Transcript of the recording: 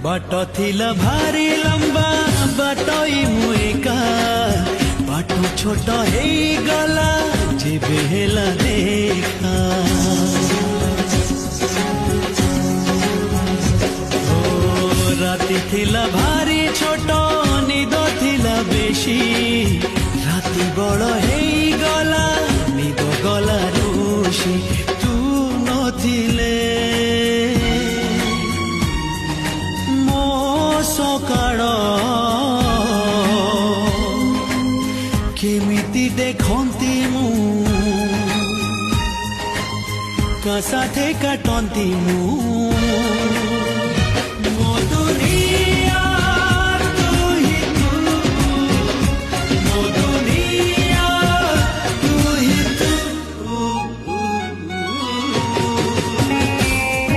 बाट थिला भारी लंबा बाटई मु एका बाट छोट हे गला जेबे हेला देखा राती थिला भारी छोट निद थिला बेशी राती बड़ हे गला निद गला रुषी तू नथिले मो सकाळ केमिति देखंती मु का साथे काटंती मु